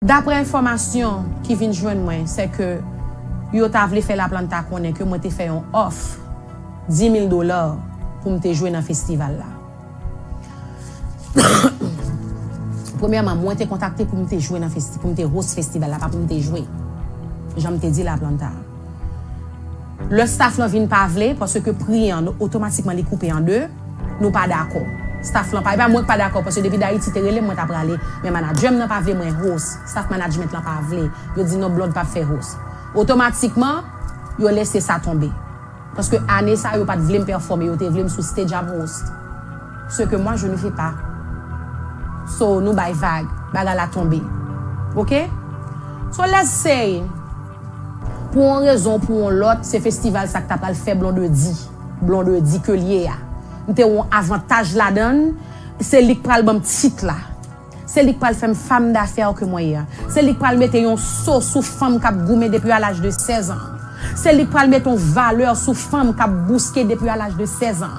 D'après information qui vient joindre moi, c'est que yo t'a voulu faire la plante ta connaît que moi t'ai fait un offre $10,000 pour me jouer dans festival là. Premièrement, moi t'ai contacté pour me jouer dans festival, pour me host festival là, pas pour me jouer. J'en te dit la plante. Le staff là vient pas vle parce que prix automatiquement les couper en deux, nous pas d'accord. Staff là pas moi pas d'accord parce que depuis d'Haïti te relé moi t'a aller mais manager n'a pas vle moi host, staff management là pas vle. Yo dit non blood pas faire host. Automatiquement, yo laissé ça tomber. Parce que année ça yo pas vle me performer, yo te vle me sous stage à host. Ce que moi je ne fais pas. So nous by vague, baga la tomber. OK? So let's say pour une raison pour l'autre, ce festival ça que t'as pas le fait Blonedy que lié a. M'te un avantage la donne, c'est lui qui pral bon titre là. C'est lui qui pral faire femme d'affaires que moi ya. C'est lui qui pral mettre un saut sous femme qui a goumé depuis à l'âge de 16 ans. C'est lui qui pral mettre une valeur sous femme qui a bousqué depuis à l'âge de 16 ans.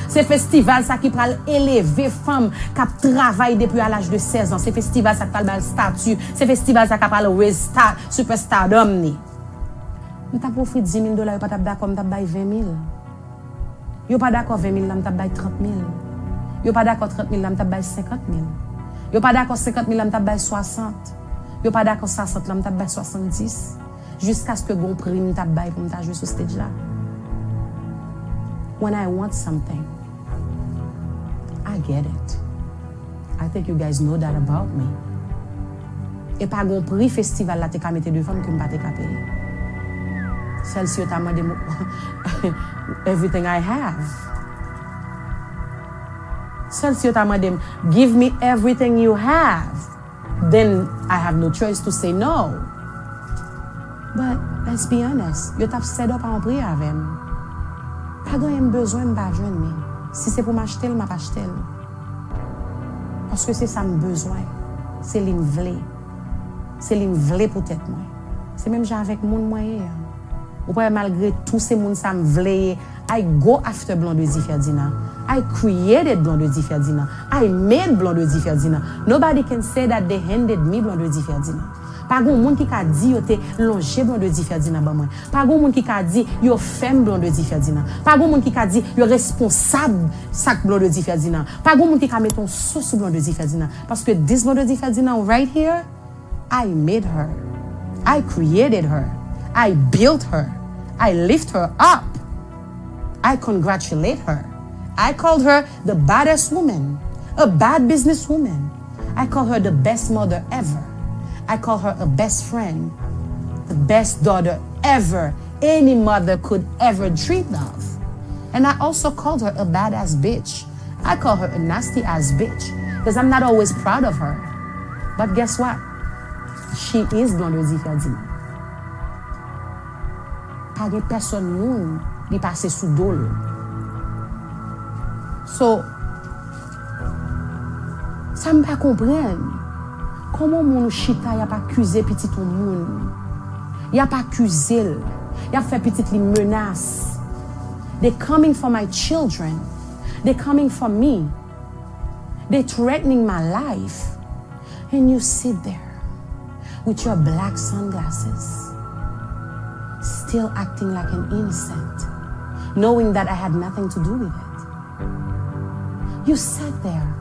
C'est festival ça qui pral élever femme qui travaille depuis à l'âge de 16 ans. C'est festival ça qui pral statut, c'est festival ça qui pral raise superstardom ni. Je t'ai offert $10,000, je pas d'accord, je t'ai 20,000. Je pas d'accord 20,000, je t'ai 30,000. Je pas d'accord 30,000, je t'ai 50,000. Je pas d'accord 50,000, je t'ai 60. Je pas d'accord 60, je t'ai 70. Jusqu'à ce que gon prime t'ai pour me jouer sur stage là. When I want something, I get it. I think you guys know that about me. Et pas gon prix festival là t'es qu'à mettre devant que me pas t'es qu'à payer. Celle-ci t'a demandé everything I have. Celle-ci t'a demandé give me everything you have. Then I have no choice to say no. But let's be honest, you t'a set up en prix avec moi. Pas grand besoin de pas joindre. Si c'est pour m'acheter, m'a pas acheter. Parce que c'est ça me besoin. C'est li me vle. C'est li me vle peut-être moi. C'est même j'ai avec moun moyen. Ou pas malgré tous ces moun ça me vle, I go after Blonedy Ferdinand. I created Blonedy Ferdinand. I made Blonedy Ferdinand. Nobody can say that they handed me Blonedy Ferdinand. Pas gon moun qui ka di yo te longer Blonedy Ferdinand ba moi. Pas gon moun qui ka di yo femme Blonedy Ferdinand. Pas gon moun qui ka di yo responsable sac Blonedy Ferdinand. Pas gon moun qui ka met ton sauce sur Blonedy Ferdinand parce que this Blonedy Ferdinand right here, I made her. I created her. I built her. I lift her up. I congratulate her. I called her the baddest woman, a bad businesswoman. I call her the best mother ever. I call her a best friend, the best daughter ever any mother could ever dream of. And I also called her a badass bitch. I call her a nasty ass bitch because I'm not always proud of her. But guess what? She is Blonedy Ferdinand. Pas de personne moun li passe sous dol. So, ça me pas comprendre. Comment moun chita y a pas accusé petit ton moun? Y a pas accusé. Y a fait petit li menace. They coming for my children. They coming for me. They threatening my life. And you sit there with your black sunglasses, still acting like an innocent, knowing that I had nothing to do with it. You sat there,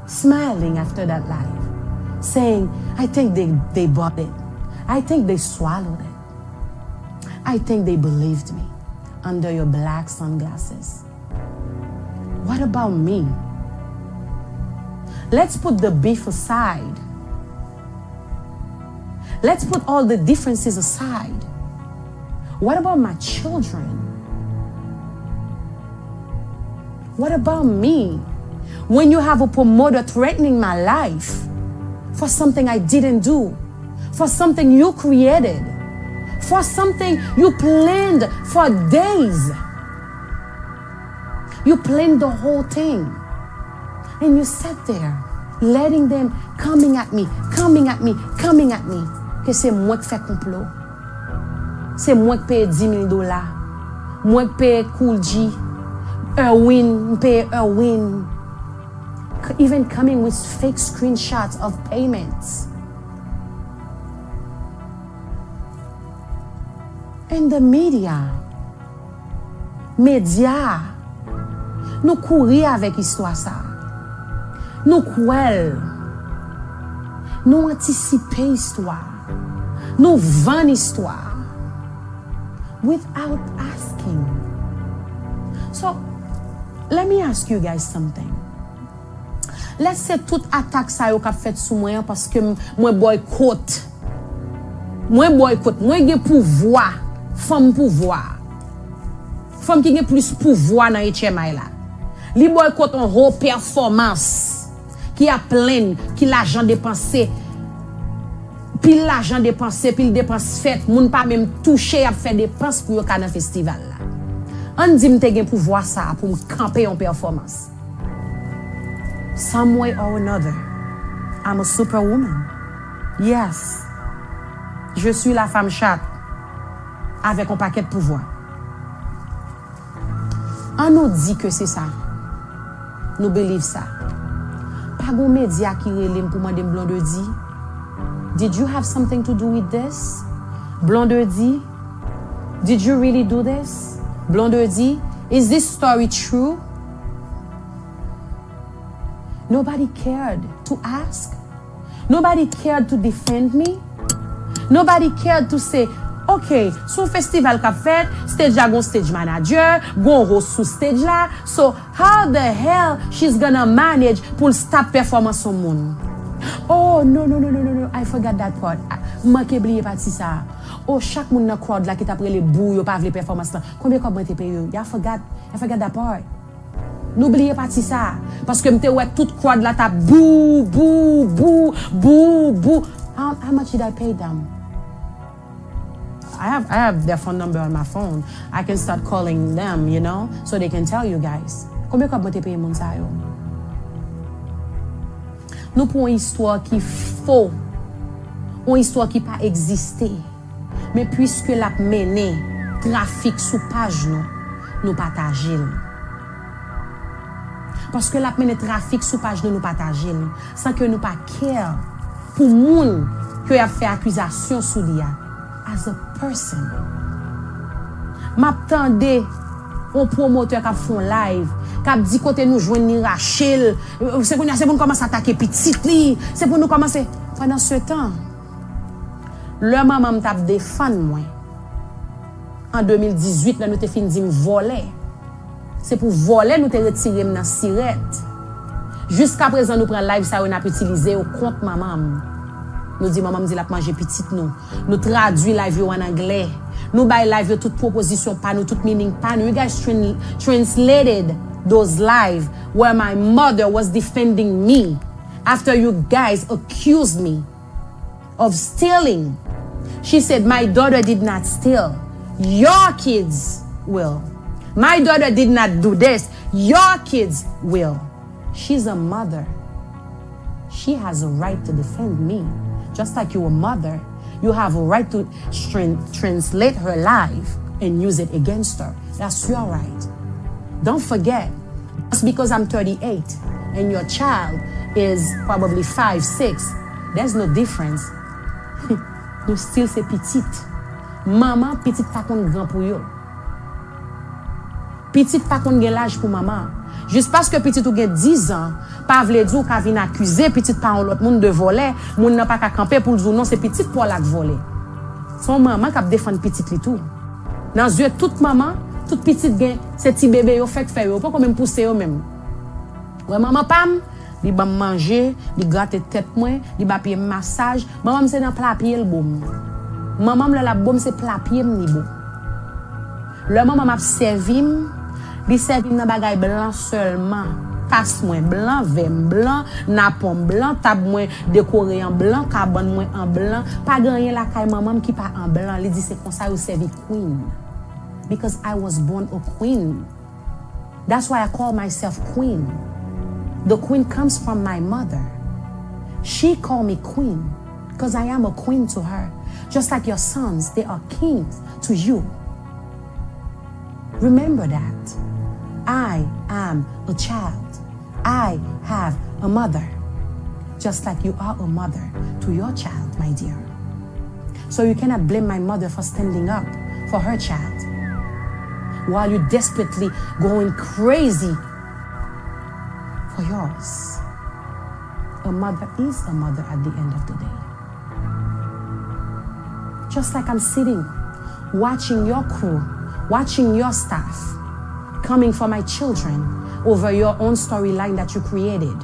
smiling after that life, saying, I think they bought it. I think they swallowed it. I think they believed me under your black sunglasses. What about me? Let's put the beef aside. Let's put all the differences aside. What about my children? What about me? When you have a promoter threatening my life for something I didn't do, for something you created, for something you planned for days. You planned the whole thing. And you sat there, letting them coming at me. Que c'est moi qui fais complot. C'est moi qui paye $10,000. Moi qui paye Cool G. Erwin, paye Erwin. Even coming with fake screenshots of payments. And the media, nous courir avec histoire ça. Nous croire. Nous anticiper histoire. Nous vendre histoire. Without asking. So, let me ask you guys something. Let's say toute attaque ça yo k'ap fait sous moi parce que moi boycott. Moi gen pouvoir, femme pouvoir. Femme qui gen plus pouvoir dans HMI là. Li boycott en haute performance qui a plein, qui l'argent dépensé. Puis l'argent dépensé, puis le dépense fait, moun pas même toucher à faire dépenses pour yo ka dans festival là. On dit m'te gen pouvoir ça pour me camper en performance. Some way or another, I'm a superwoman. Yes. Je suis la femme chatte avec un paquet de pouvoir. On nous dit que c'est ça. Nous believe ça. Pas gon média qui relève pour demander Blonedy. Did you have something to do with this? Blonedy, did you really do this? Blonedy, is this story true? Nobody cared to ask. Nobody cared to defend me. Nobody cared to say, okay, sous festival qu'a fait, stage a gon stage manager, gon host sous stage là. So how the hell she's gonna manage pour stop performance au monde? Oh no, I forgot that part. Manque oublier parti ça. Oh, chaque monde dans crowd là qui t'a pris les bouts, yo pas vle performance là. Combien comment t'es payé? I forgot that part. N'oubliez pas ça parce que m'te ouais toute crowd là t'a bou. How much did I pay them? I have their phone number on my phone. I can start calling them, you know, so they can tell you guys. Combien comment t'es payé mon ça yo? Nous pour une histoire qui faux, une histoire qui pas existé. Mais puisque la mené trafic sous page nous partager. Parce que la mené trafic sous page nous partager sans que nous pas care pour moun que a fait accusation sous dia as a person. M'attendais un promoteur qui font live qui dit côté nous joindre Rachel, c'est pour nous commencer à attaquer petite li, c'est pour nous commencer pendant ce temps. Le maman m'a défendre moi. En 2018 là nous te fin dit me voler. C'est pour voler nous te retirer dans sirette. Jusqu'à présent nous prend live ça on a utilisé au compte maman. Nous dit maman me dit la manger petite nous. Nous traduit live en anglais. Nous bay live toute proposition pas nous toute meaning pas nous. You guys translated those live where my mother was defending me after you guys accused me of stealing. She said my daughter did not steal. Your kids will. My daughter did not do this. Your kids will. She's a mother. She has a right to defend me. Just like you're a mother, you have a right to translate her life and use it against her. That's your right. Don't forget, just because I'm 38 and your child is probably 5, 6, there's no difference. You still say petite. Maman, petite pas qu'on grand pour yo. Petite pas qu'on gen l'âge pour maman. Juste parce que petite ou gen 10 ans, pas vle dire qu'a vinn accuser petite pas l'autre monde de voler, moun n'a pas qu'à camper pour dire non, c'est petite pour la voler. Son maman qui défend petite li tout. Dans yeux toute maman, toute petite gen, c'est petit bébé yo fait yo, pas quand même pousser yo même. Ouais maman pam, li ba manger, li gratter tête moi, li ba payer massage, maman c'est dans plat pied le boum. Maman la boum c'est plat pied ni bon. Le maman m'a servi, li servi dans bagay blanc seulement. Passe moi blanc, vin blanc, napon blanc, table moi décoré en blanc, cabane moi en blanc, pas gagner la caille maman qui pas en blanc, li dit c'est comme ça yo servi queen. Because I was born a queen. That's why I call myself queen. The queen comes from my mother. She called me queen because I am a queen to her. Just like your sons, they are kings to you. Remember that. I am a child. I have a mother. Just like you are a mother to your child, my dear. So you cannot blame my mother for standing up for her child, while you're desperately going crazy for yours. A mother is a mother at the end of the day. Just like I'm sitting, watching your crew, watching your staff, coming for my children over your own storyline that you created,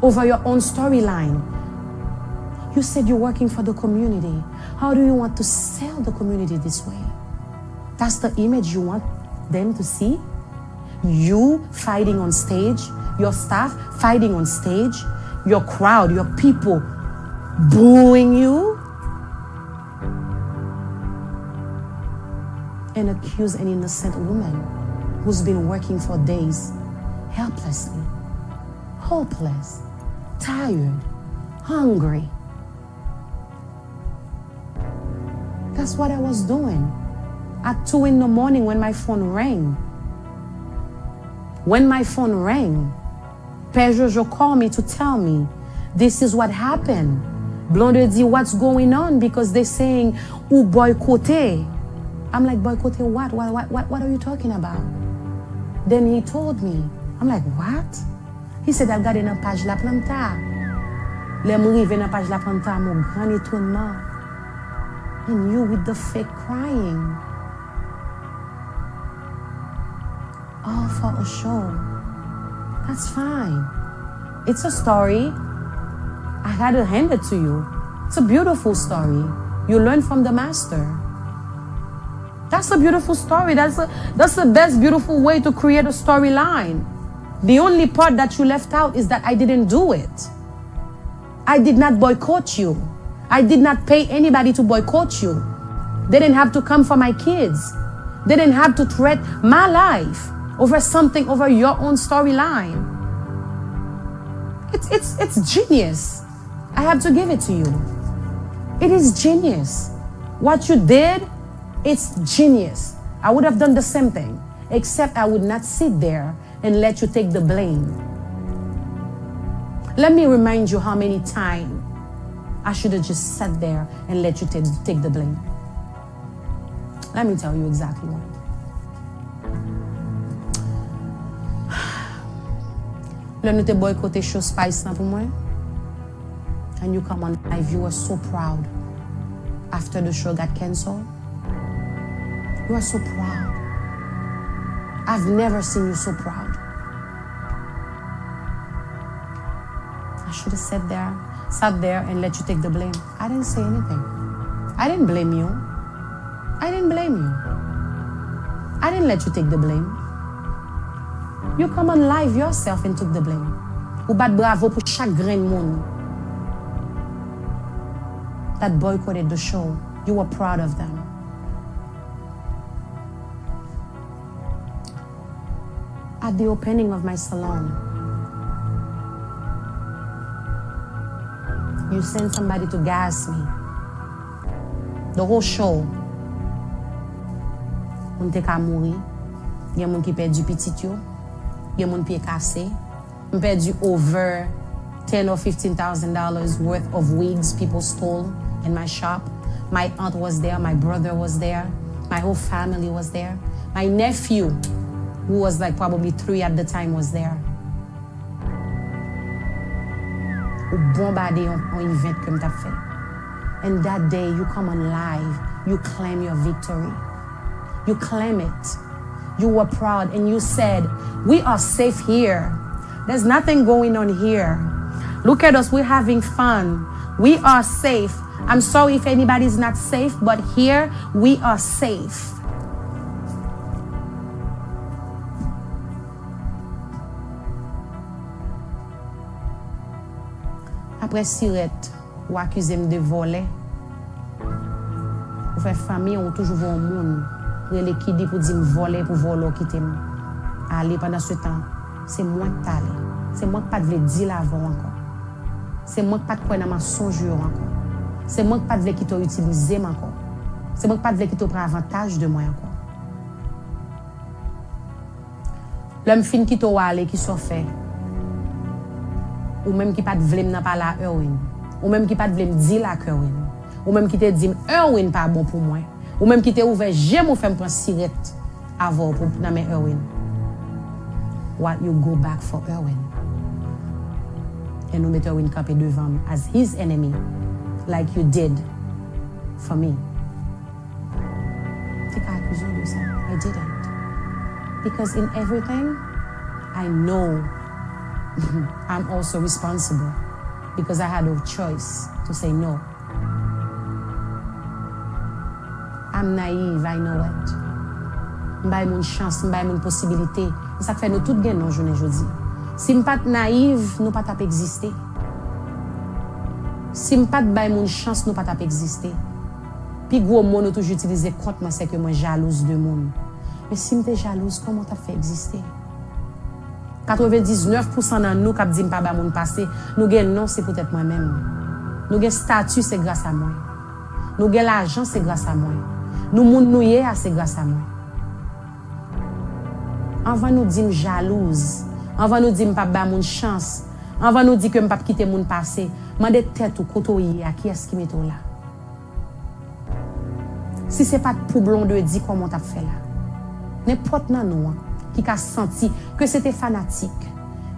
over your own storyline. You said you're working for the community. How do you want to sell the community this way? That's the image you want them to see? You fighting on stage, your staff fighting on stage, your crowd, your people booing you, and accuse an innocent woman who's been working for days, helplessly, hopeless, tired, hungry. That's what I was doing at 2 in the morning when my phone rang. When my phone rang, Père Jojo called me to tell me, this is what happened. Blonedy, what's going on? Because they're saying, ou boycotté. I'm like, boycotté what? What are you talking about? Then he told me. I'm like, what? He said, I've got in a page la planta. Le m'rive in a page la planta, mon grand étonnement. And you with the fake crying. All for a show. That's fine. It's a story. I gotta hand it to you. It's a beautiful story. You learn from the master. That's a beautiful story. That's the best beautiful way to create a storyline. The only part that you left out is that I didn't do it. I did not boycott you. I did not pay anybody to boycott you. They didn't have to come for my kids. They didn't have to threat my life over something, over your own storyline. It's genius. I have to give it to you. It is genius. What you did, it's genius. I would have done the same thing, except I would not sit there and let you take the blame. Let me remind you how many times I should have just sat there and let you take the blame. Let me tell you exactly what. Là, nous te boycotté show Spice pour moi. And you come on live, you were so proud after the show got canceled. You are so proud. I've never seen you so proud. I should have sat there and let you take the blame. I didn't say anything. I didn't blame you. I didn't blame you. I didn't let you take the blame. You come on live yourself and took the blame. Ou bat bravo pour chaque grain de monde that boycotted the show. You were proud of them. At the opening of my salon, you sent somebody to gas me. The whole show. On te ka mouri. Il y a moun qui perdu petit yo. Il y a moun pied cassé. On perdu over $10,000 or $15,000 worth of wigs people stole in my shop. My aunt was there, my brother was there, my whole family was there. My nephew, who was like probably 3 at the time, was there. Ou bombardé on event comme t'as fait. And that day you come on live, you claim your victory. You claim it. You were proud and you said, we are safe here. There's nothing going on here. Look at us, we're having fun. We are safe. I'm sorry if anybody's not safe, but here we are safe. Après Sirette, ou accusé de voler. Ou fait famille, on toujours voit un monde. Les qui dit pour dire voler pour voler quitter. Aller pendant ce temps, c'est moi qui t'allais. C'est moi qui pas de dire avant encore. C'est moi qui pas de quoi dans mensonge encore. C'est moi qui pas de qui t'a utilisé encore. C'est moi qui pas de qui t'a pris avantage de moi encore. L'homme fin qui t'a aller qui soit fait. Ou même qui pas de vle n'a pas la Erwin. Ou même qui pas de vle dire la Erwin. Ou même qui te dit Erwin pas bon pour moi. Ou même qui t'est ouvert, j'aime ou faire me prendre sirette avant pour dans mes Erwin. What you go back for Erwin? Et nous mettons Erwin campé devant as his enemy, like you did for me. T'es qu'à accuser de ça? I didn't. Because in everything, I know I'm also responsible. Because I had no choice to say no. I'm naive, I know it. M'bay mon chance, m'bay mon possibilité. Ça fait nous tout gain non journée jodi. Si m'pas naïve, nous pas tap exister. Si m'pas bay mon chance, nous pas tap exister. Puis gros mot nous toujours utiliser contre moi c'est que moi jalouse de monde. Mais si m'étais jalouse, comment t'as fait exister? 99% dans nous qui dit pas ba moun passé, nous gain non c'est peut-être moi-même. Nous gain statut c'est grâce à moi. Nous gain l'argent c'est grâce à moi. Nous moun nou yé c'est grâce à moi. Avant nous dire jalouse, avant nous dire pas ba moun chance, avant nous dire que m'pas quitter moun passé, mande tête ou koto yé à qui est-ce qui met là. Si c'est pas pour Blonedy comment t'as fait là. N'importe nan nous qui a senti que c'était fanatique,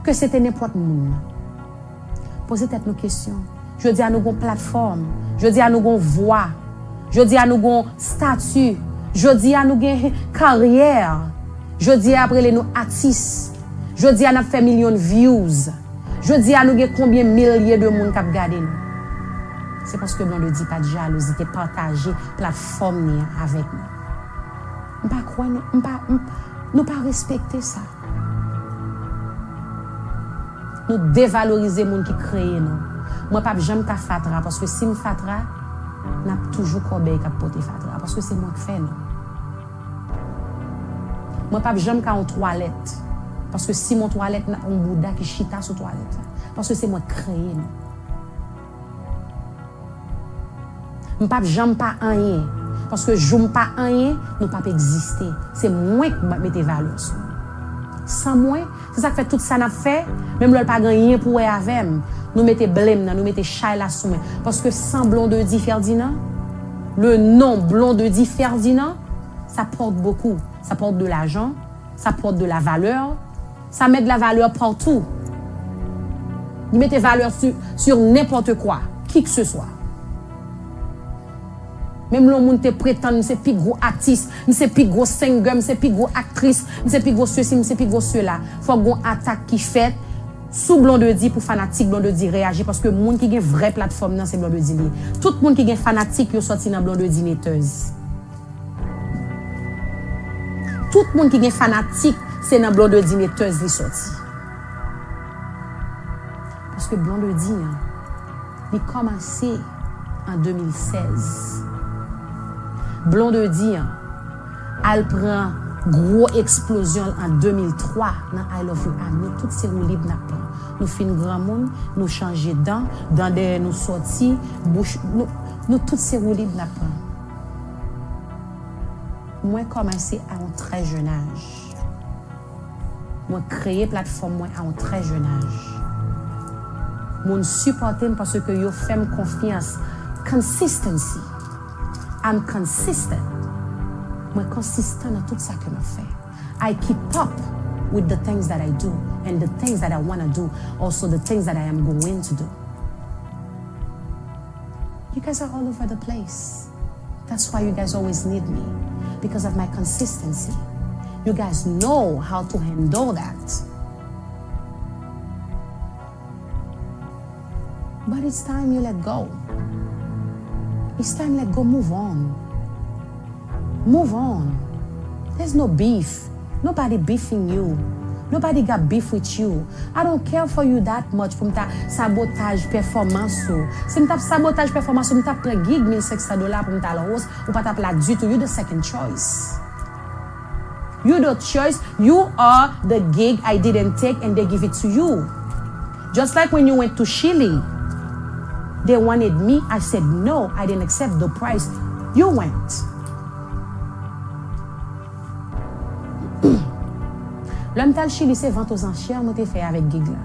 que c'était n'importe monde. Posez tête nos questions. Je dis à nous gon plateforme, je dis à nous gon voix, je dis à nous gon statut, je dis à nous gon carrière, je dis après les nous artistes, je dis à nous fait millions de views, je dis à nous gon combien milliers de monde qui regarder nous. C'est parce que Blonedy pas de jalousie, partager plateforme avec nous. On pas croire nous pas respecter ça. Nous dévaloriser les gens qui créent nous. Moi pas jamais ka fatra parce que si me fatra, n'a toujours corbeille qui porter fatra parce que c'est moi qui fais non. Moi pas jamais ka en toilette parce que si mon toilette n'a un bouddha qui chita sur toilette parce que c'est moi qui crée non. Je ne jamais pas rien. Parce que je ne pas rien, nous ne pouvons pas exister. C'est moi qui mets valeur sur nous. Sans moi, c'est ça que fait tout ça n'a fait. Même le pas rien pour avec nous mettons blême, nous mettons Chayla sur moi. Parce que sans Blonedy Ferdinand, le nom Blonedy Ferdinand, ça porte beaucoup. Ça porte de l'argent, ça porte de la valeur, ça met de la valeur partout. Vous mettez valeur sur n'importe quoi, qui que ce soit. Même le monde te prétend, c'est plus gros artiste, c'est plus gros singer, c'est plus gros actrice, c'est plus gros ceci, c'est plus gros cela. Faut qu'on attaque qui fait sous Blonedy pour fanatique Blonedy réagir parce que le monde qui a une vraie plateforme c'est Blonedy. Tout le monde qui est fanatique yo sorti dans Blonedy netteuse. Tout le monde qui est fanatique c'est dans Blonedy netteuse li sorti. Parce que Blonedy il a commencé en 2016. Blonedy elle prend gros explosion en 2003 dans I Love You and nous toutes ces roues libres n'a pas nous fin grand monde nous changer dans des nous sorti bouche nous toutes ces roues libres n'a pas moi commencé à un très jeune âge moi créer plateforme moi à un très jeune âge mon supporter parce que yo fait confiance consistency. I'm consistent. Moi consistent dans tout ça que je fais. I keep up with the things that I do and the things that I want to do, also the things that I am going to do. You guys are all over the place. That's why you guys always need me, because of my consistency. You guys know how to handle that. But it's time you let go. It's time let go, move on. Move on. There's no beef. Nobody beefing you. Nobody got beef with you. I don't care for you that much pour ta sabotage performance. Si m'ta sabotage performance, m'ta prend gig $1,600 pour m'ta la hausse ou pas ta plat du tout. You the second choice. You the choice. You are the gig I didn't take and they give it to you. Just like when you went to Chile. They wanted me. I said no. I didn't accept the price. You went. L'homme tal Chili, c'est vente aux enchères, moi t'ai fait avec gig là.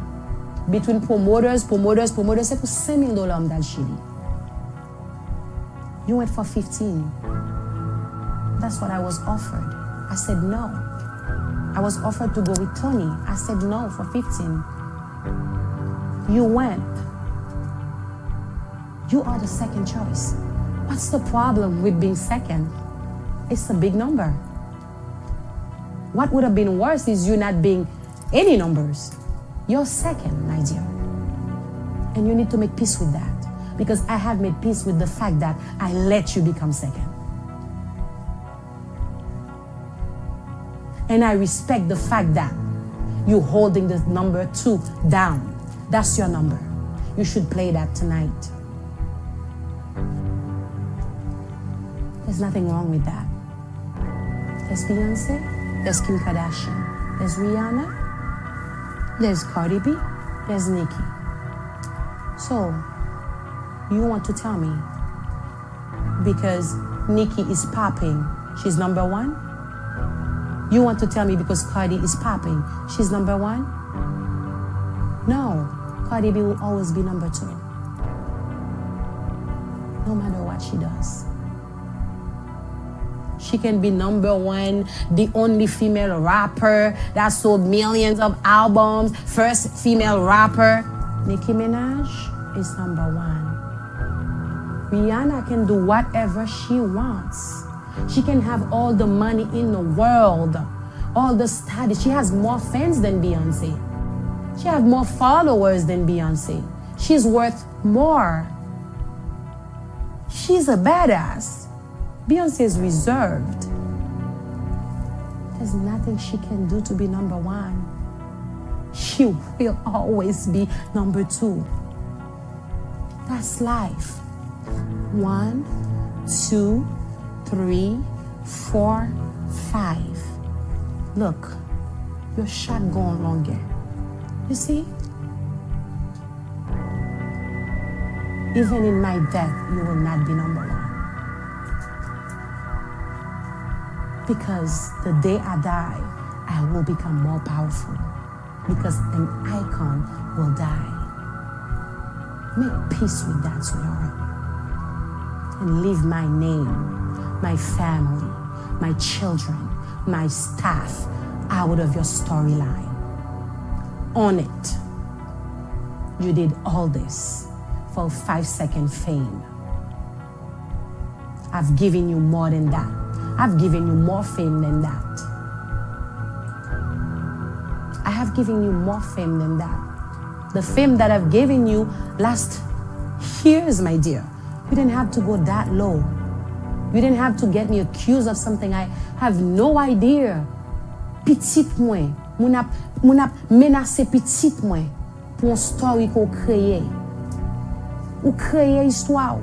Between promoters, c'est pour $5,000 dans Chili. You went for 15. That's what I was offered. I said no. I was offered to go with Tony. I said no for 15. You went. You are the second choice. What's the problem with being second? It's a big number. What would have been worse is you not being any numbers. You're second, my dear. And you need to make peace with that. Because I have made peace with the fact that I let you become second. And I respect the fact that you're holding the number 2 down. That's your number. You should play that tonight. There's nothing wrong with that. There's Beyonce, there's Kim Kardashian, there's Rihanna, there's Cardi B, there's Nicki. So, you want to tell me because Nicki is popping, she's number 1? You want to tell me because Cardi is popping, she's number 1? No, Cardi B will always be number 2. No matter what she does. She can be number 1, the only female rapper that sold millions of albums, first female rapper. Nicki Minaj is number 1. Rihanna can do whatever she wants. She can have all the money in the world, all the status. She has more fans than Beyonce. She has more followers than Beyonce. She's worth more. She's a badass. Beyonce is reserved. There's nothing she can do to be number 1. She will always be number 2. That's life. 1, 2, 3, 4, 5. Look, your shot going longer. You see? Even in my death, you will not be number 1. Because the day I die, I will become more powerful. Because an icon will die. Make peace with that, sweetheart. And leave my name, my family, my children, my staff out of your storyline. Own it. You did all this for 5-second fame. I've given you more than that. I've given you more fame than that. I have given you more fame than that. The fame that I've given you last years, my dear. You didn't have to go that low. You didn't have to get me accused of something I have no idea. Petite moi, moun ap menacé petite moi pour une story qu'on crée. Ou créer histoire.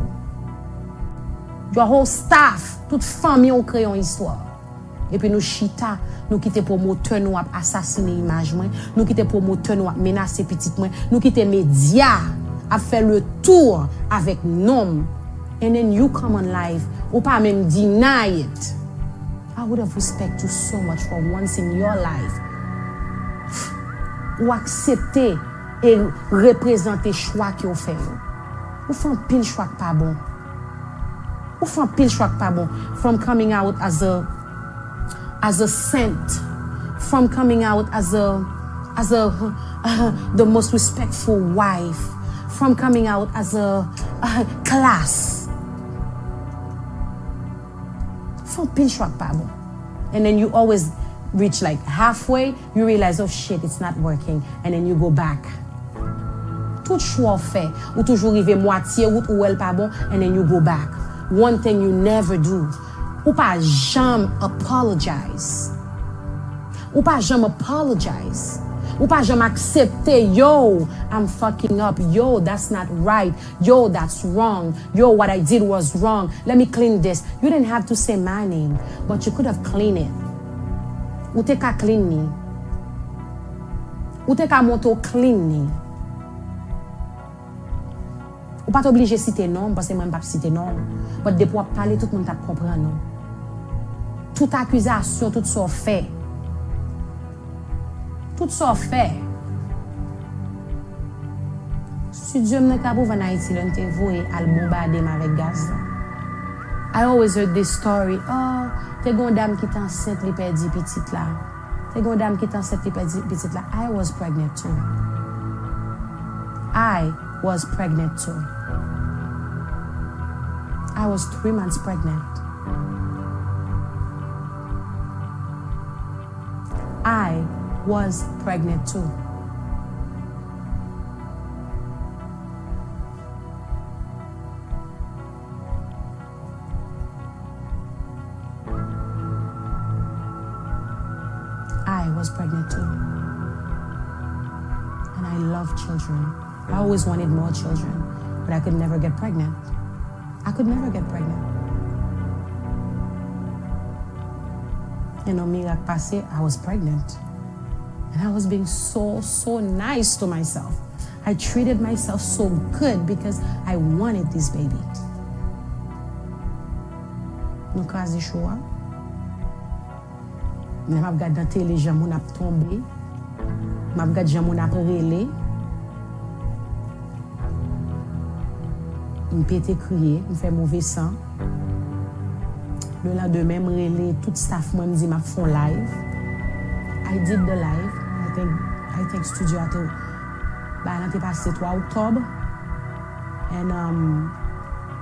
Your whole staff, toute famille ont créé une histoire. Et puis nous chita, nous quitter promoteur nous a assassiné image moi, nous quitter promoteur nous a menacé petite moi, nous quitter média a fait le tour avec nom. And then you come on live, ou pas même deny it. I would have respect you so much for once in your life. Ou accepter et représenter choix qui ont fait. Ou font pile choix pas bon. Ou font pile choix pas bon. From coming out as a saint, from coming out as the most respectful wife, from coming out as a class. Font pile choix pas bon. And then you always reach like halfway, you realize, oh shit, it's not working, and then you go back. Tout choix fait, ou toujours arriver moitié ou elle pas bon, and then you go back. One thing you never do, ou pas jamais apologize. Ou pas jamais apologize. Ou pas jamais accepter, yo, I'm fucking up. Yo, that's not right. Yo, that's wrong. Yo, what I did was wrong. Let me clean this. You didn't have to say my name, but you could have cleaned it. Ou te ka clean ni. Ou te ka monto clean ni. Ou pas t'obligé citer non, parce que moi pas citer non. Mais depuis pour parler, tout le monde t'a comprendre non. Toute accusation, tout ça fait. Tout ça fait. Si Dieu me n'a pas en Haïti, l'on te voye à le bombarder avec gaz. I always heard this story. Oh, te gon dame qui t'enceinte li perdi petite là. Te gon dame qui t'enceinte li perdi petite là. I was pregnant too. I was pregnant too. I was 3 months pregnant. I was pregnant too. I was pregnant too. And I love children. I always wanted more children, but I could never get pregnant. I could never get pregnant. And on miracle passé, I was pregnant. And I was being so nice to myself. I treated myself so good because I wanted this baby. Nou kaze choua. M'a regardé dans télé, j'aime mon ap tombé. M'a regardé j'aime mon ap relé. Je pété crier, je fais mauvais sang. Le lendemain, je relé tout staff, moi me dit m'a font live. I did the live. I think studio a été l'année passée 3 octobre. And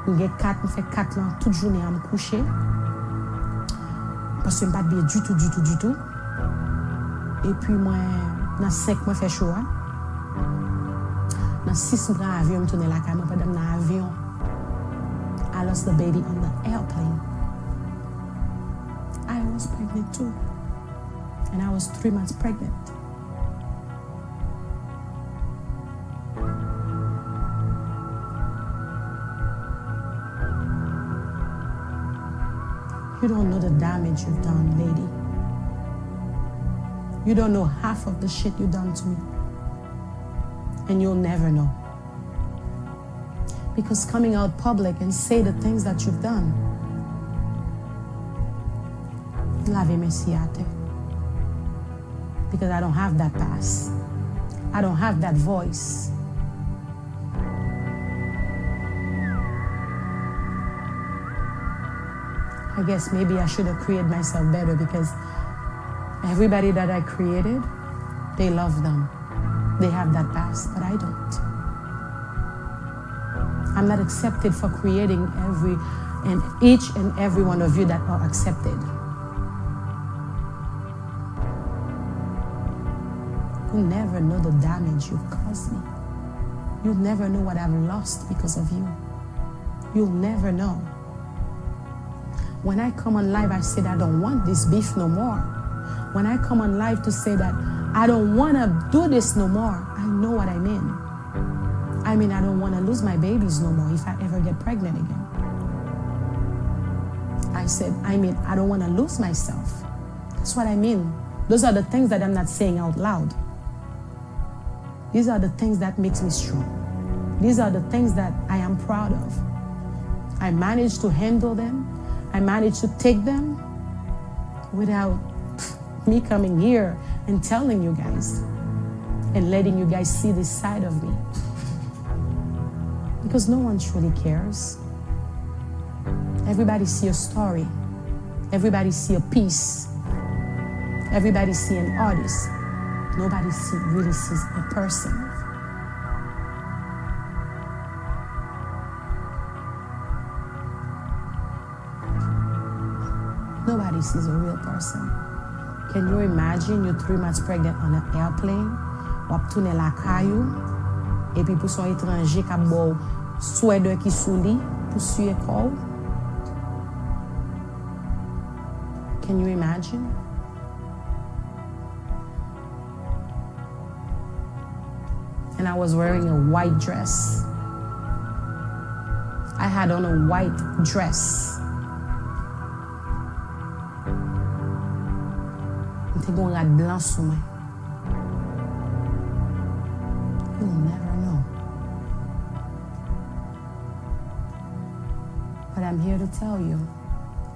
je fais 4 ans toute journée à me coucher. Parce que je ne suis pas bien du tout. Et puis moi, dans 5 mois, je fais chaud. Dans 6 mois, je avion, je tourne la caméra pendant l'avion. I lost the baby on the airplane. I was pregnant too. And I was 3 months pregnant. You don't know the damage you've done, lady. You don't know half of the shit you've done to me. And you'll never know. Because coming out public and say the things that you've done, lave mercy ate. Because I don't have that past. I don't have that voice. I guess maybe I should have created myself better because everybody that I created, they love them. They have that past, but I don't. I'm not accepted for creating each and every one of you that are accepted. You'll never know the damage you've caused me. You'll never know what I've lost because of you. You'll never know. When I come on live, I said I don't want this beef no more. When I come on live to say that I don't want to do this no more, I know what I mean. I mean, I don't want to lose my babies no more if I ever get pregnant again. I don't want to lose myself. That's what I mean. Those are the things that I'm not saying out loud. These are the things that makes me strong. These are the things that I am proud of. I managed to handle them. I managed to take them without me coming here and telling you guys and letting you guys see this side of me. Because no one truly cares. Everybody see a story. Everybody see a piece. Everybody see an artist. Nobody really sees a person. Nobody sees a real person. Can you imagine you're 3 months pregnant on an airplane, wap tourne la kayou, et puis pour son étranger qui a beau sweater qui souli pour suer kou? Can you imagine? And I was wearing a white dress. I had on a white dress. Gon rat blanc sous moi. You'll never know. But I'm here to tell you,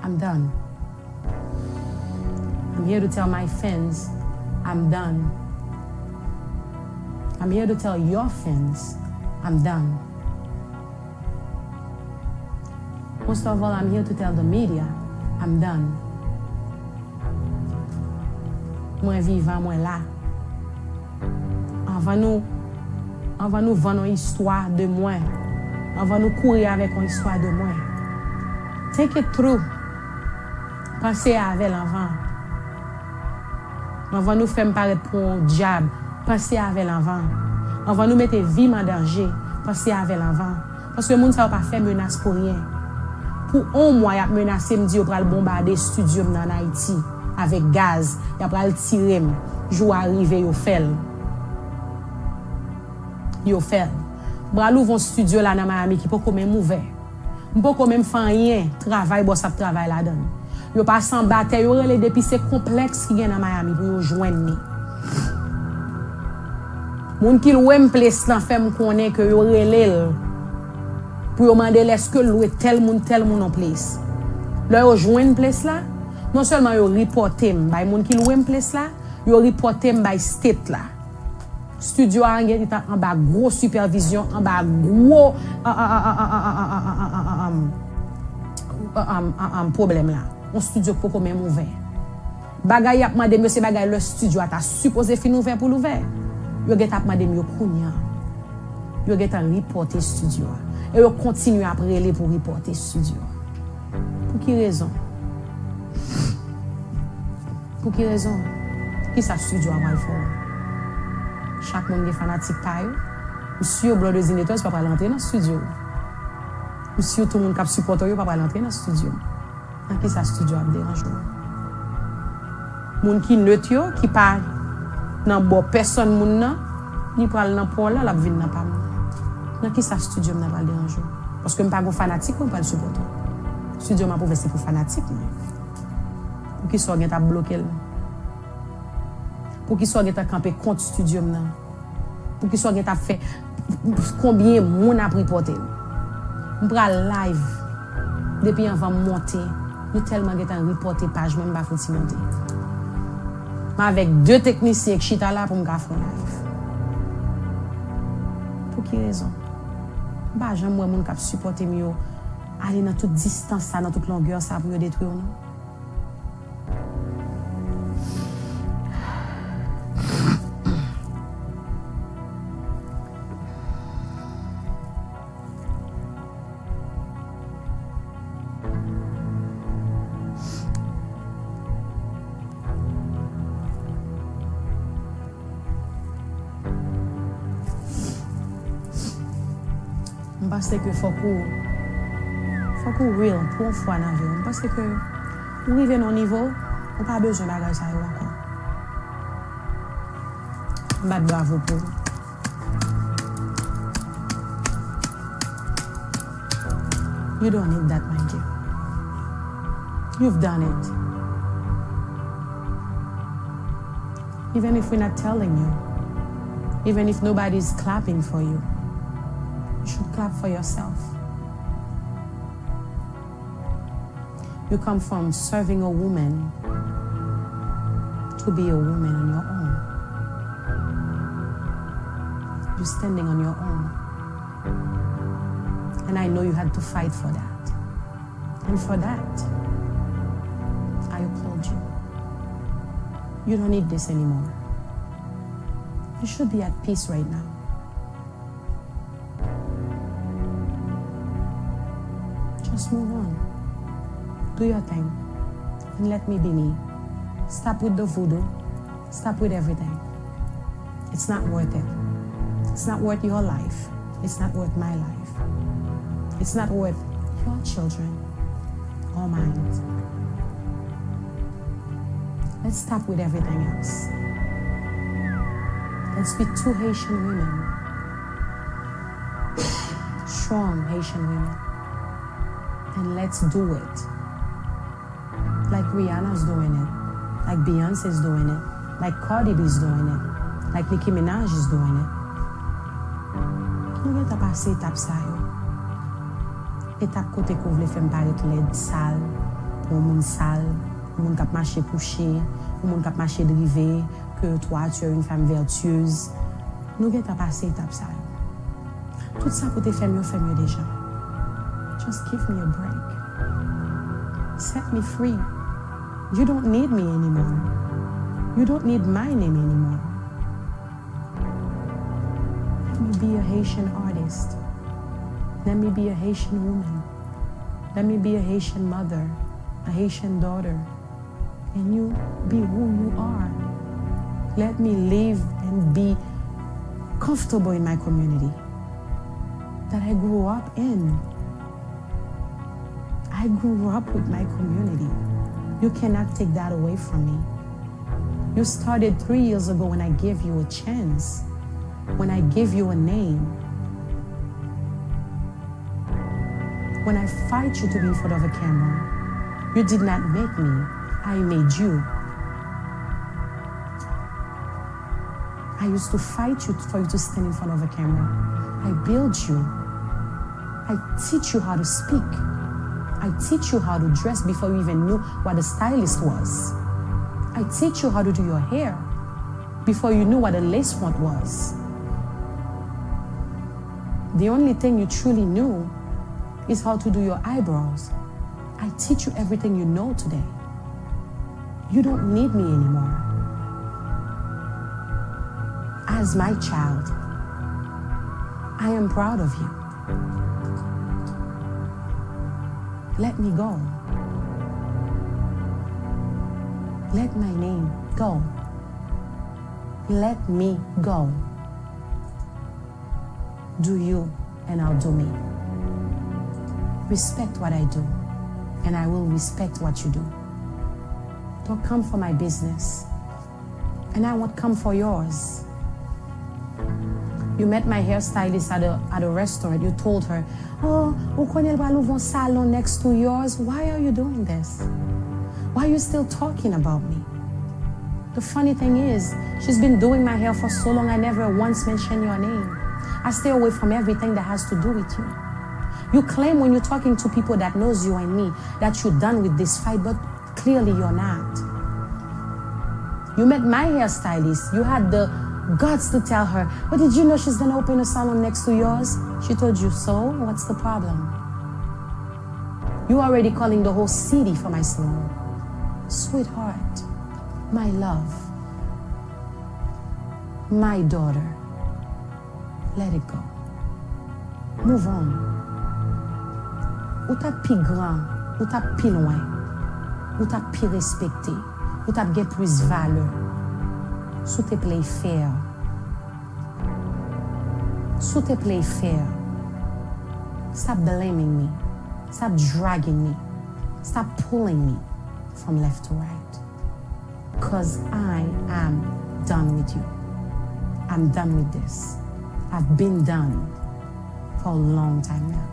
I'm done. I'm here to tell my fans, I'm done. I'm here to tell your fans, I'm done. Most of all, I'm here to tell the media, I'm done. Moi vivant, moi là. On va nous vendre une histoire de moi. On va nous courir avec une histoire de moi. Take it through. Pensez avec l'enfant. On va nous faire paraître pour un diable. Pensez avec l'enfant. On va nous mettre vie en danger. Pensez avec l'enfant. Parce que le monde ne va pas faire menace pour rien. Pour un mois, il a menacé, me dit, il va bombarder le studio en Haïti avec gaz. Il va le tirer. Jour arrivé, il fait. Il fait. Bralou vont studio là dans Miami qui peut quand même ouvert. On peut quand même faire rien, travail bon ça travail là-dedans. Yo pas sans bataille, yo relé depuis c'est complexe qui gagne dans Miami pour yo joindre. Moun qui louem place là fait me connaît que yo relé pour yo demander est-ce que louer tel monde en place. Là yo joindre place là, non seulement yo reporter by moun qui louem place là, yo reporter by state là. Studio a en bas gros supervision, en bas gros problème là. Un studio pour même ouvert. Bagay a demandé monsieur bagay le studio a supposé fin ouvert pour l'ouvert. Yo get a demandé mieux kounya. Yo get a reporter studio. Et yo continue à préler pour reporter studio. Pour qui raison? Pour qui raison? Qui ça studio a mal fait? Chaque monde est fanatique par eux. Monsieur Blonedy Salanbe pas pas rentrer dans le studio. Monsieur tout le monde qui supporte eux pas rentrer dans le studio. Dans qui ça studio a dérangé. Moun qui neutre qui pas dans bon personne moun nan, ni pral dans pont là, la vinn nan pas. Dans qui ça studio n'a pas dérangé. Parce que me pas gon fanatique ou pas le supporter. Studio m'a pour c'est pour fanatique. Pour qui soit gen t'a bloquer. Pour qu'il soit geta campé contre studio nan. Pour qu'il soit geta fait combien moun a reporté. On pral live depuis on va monter. Nous tellement geta reporter page même pas faut monter. Mais avec deux techniciens qui chita là pour me faire live. Pour quelle raison? Bah j'aime moi moun qui supporter mieux aller dans toute distance ça dans toute longueur ça pour détruire nous. Parce que faut qu'on real pour une fois dans la vie. Parce que pour arriver à un niveau, on n'a pas besoin de bagage ça encore. Bat bravo pour vous. You don't need that, my dear. You've done it. Even if we're not telling you, even if nobody's clapping for you, you should clap for yourself. You come from serving a woman to be a woman on your own. You're standing on your own. And I know you had to fight for that. And for that, I applaud you. You don't need this anymore. You should be at peace right now. Just move on. Do your thing. And let me be me. Stop with the voodoo. Stop with everything. It's not worth it. It's not worth your life. It's not worth my life. It's not worth your children or mine. Let's stop with everything else. Let's be two Haitian women. Strong Haitian women. And let's do it. Like Rihanna's doing it. Like Beyonce's doing it. Like Cardi B's doing it. Like Nicki Minaj is doing it. Nous avons passé l'étape ça. Étape côté qu'on voulait faire paraître l'aide sale, pour moun sale, pour moun qui marche couché, pour moun qui marche drivé, que toi tu es une femme vertueuse. Nous avons passé l'étape ça. Tout ça pour te faire mieux déjà. Just give me a break. Set me free. You don't need me anymore. You don't need my name anymore. Let me be a Haitian artist. Let me be a Haitian woman. Let me be a Haitian mother, a Haitian daughter. And you be who you are. Let me live and be comfortable in my community that I grew up in. I grew up with my community. You cannot take that away from me. You started 3 years ago when I gave you a chance, when I gave you a name. When I fight you to be in front of a camera, you did not make me, I made you. I used to fight you for you to stand in front of a camera. I build you. I teach you how to speak. I teach you how to dress before you even knew what a stylist was. I teach you how to do your hair before you knew what a lace front was. The only thing you truly knew is how to do your eyebrows. I teach you everything you know today. You don't need me anymore. As my child, I am proud of you. Let me go. Let my name go. Let me go. Do you, and I'll do me. Respect what I do, and I will respect what you do. Don't come for my business, and I won't come for yours. You met my hairstylist at a restaurant. You told her, oh, ou connaît pas l'ouvre salon next to yours. Why are you doing this? Why are you still talking about me? The funny thing is, she's been doing my hair for so long, I never once mentioned your name. I stay away from everything that has to do with you. You claim when you're talking to people that knows you and me that you're done with this fight, but clearly you're not. You met my hairstylist. You had the guts to tell her, but did you know she's gonna open a salon next to yours? She told you so. What's the problem? You already calling the whole city for my salon. Sweetheart, my love, my daughter, let it go. Move on. Ou t'as pi grand, ou t'as pi loin, ou t'as pi respecté, ou t'as gen plus valeur. Sou te play fair. Sou te play fair. Stop blaming me. Stop dragging me. Stop pulling me from left to right. Because I am done with you. I'm done with this. I've been done for a long time now.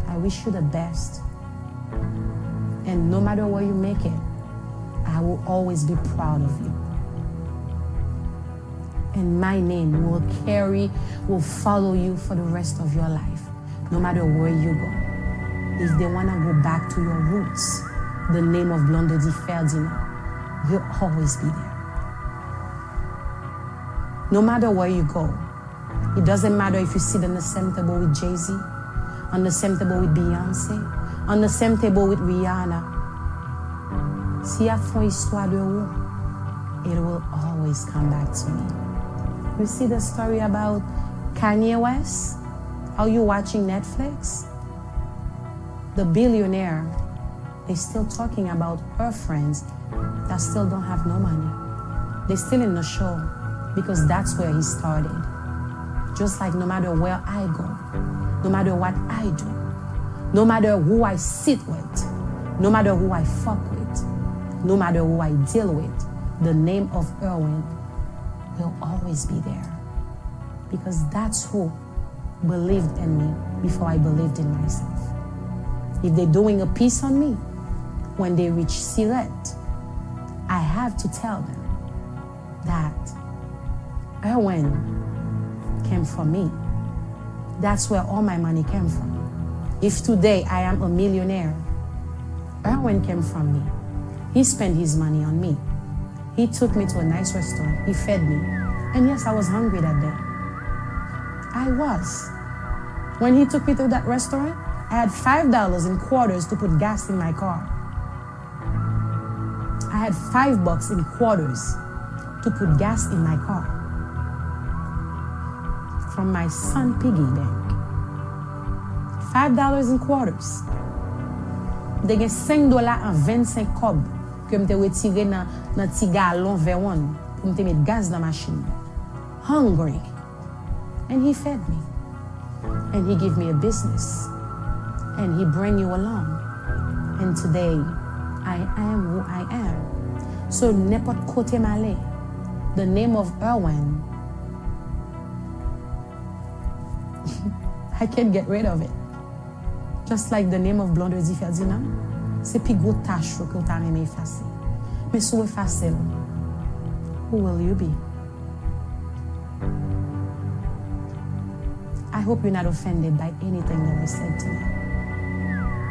I wish you the best. And no matter where you make it, I will always be proud of you. And my name will follow you for the rest of your life, no matter where you go. If they want to go back to your roots, the name of Blonedy Salanbe will always be there. No matter where you go, it doesn't matter if you sit on the same table with Jay-Z, on the same table with Beyonce, on the same table with Rihanna. Si a font histoire de vous, it will always come back to me. You see the story about Kanye West? Are you watching Netflix? The billionaire is still talking about her friends that still don't have no money. They're still in the show because that's where he started. Just like no matter where I go, no matter what I do, no matter who I sit with, no matter who I fuck with, no matter who I deal with, the name of Erwin will always be there. Because that's who believed in me before I believed in myself. If they're doing a piece on me, when they reach Sirette, I have to tell them that Erwin came from me. That's where all my money came from. If today I am a millionaire, Erwin came from me. He spent his money on me. He took me to a nice restaurant. He fed me. And yes, I was hungry that day. I was. When he took me to that restaurant, I had $5 in quarters to put gas in my car. I had $5 in quarters to put gas in my car. From my son piggy bank. $5 in quarters. De gen $5 en 25 cob que m'te retire dans ti galon V1 pour m'te mettre gaz dans machine. Hungry. And he fed me. And he gave me a business. And he bring you along. And today, I am who I am. So n'importe côté m'aller, the name of Erwin, I can't get rid of it. Just like the name of Blonedy Salanbe, c'est plus gros tâche que tu as aimé effacer. Mais si vous effacez, who will you be? I hope you're not offended by anything that I said tonight.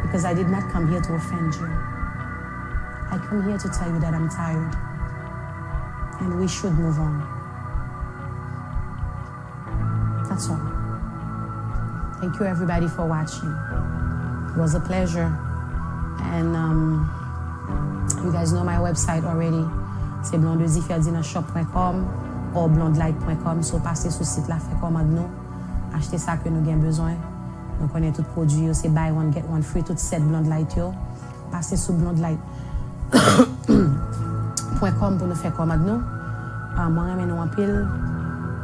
Because I did not come here to offend you. I come here to tell you that I'm tired. And we should move on. That's all. Thank you everybody for watching. It was a pleasure. And you guys know my website already. C'est blondedyshop.com ou blondelight.com. So passez sur site là, fait commande nous. Achetez ça que nous avons besoin. Nous connaissons tout produit. C'est buy one, get one free. Tout set Blondelight. Passez sur blondelight.com pour nous faire commande nous. Moi, je nous en pile.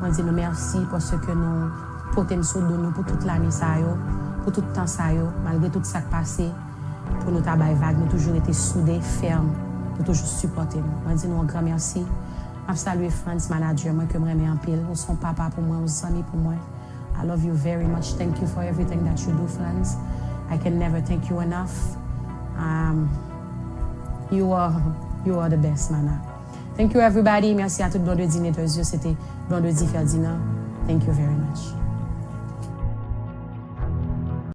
Je dis nous merci parce que nous portons sous nous pour toute l'année, pour tout le temps, malgré tout ça qui passé. Pour nous travailler vague, nous toujours été soudés, fermes, nous toujours supporter nous. Je dis nous un grand merci. Je salue France manager, moi que je remets en pile. Ou son papa pour moi, ou son ami pour moi. I love you very much. Thank you for everything that you do, friends. I can never thank you enough. You are the best, man. Thank you, everybody. Merci à tout Blonedy Networks. C'était Blonedy Salanbe. Thank you very much.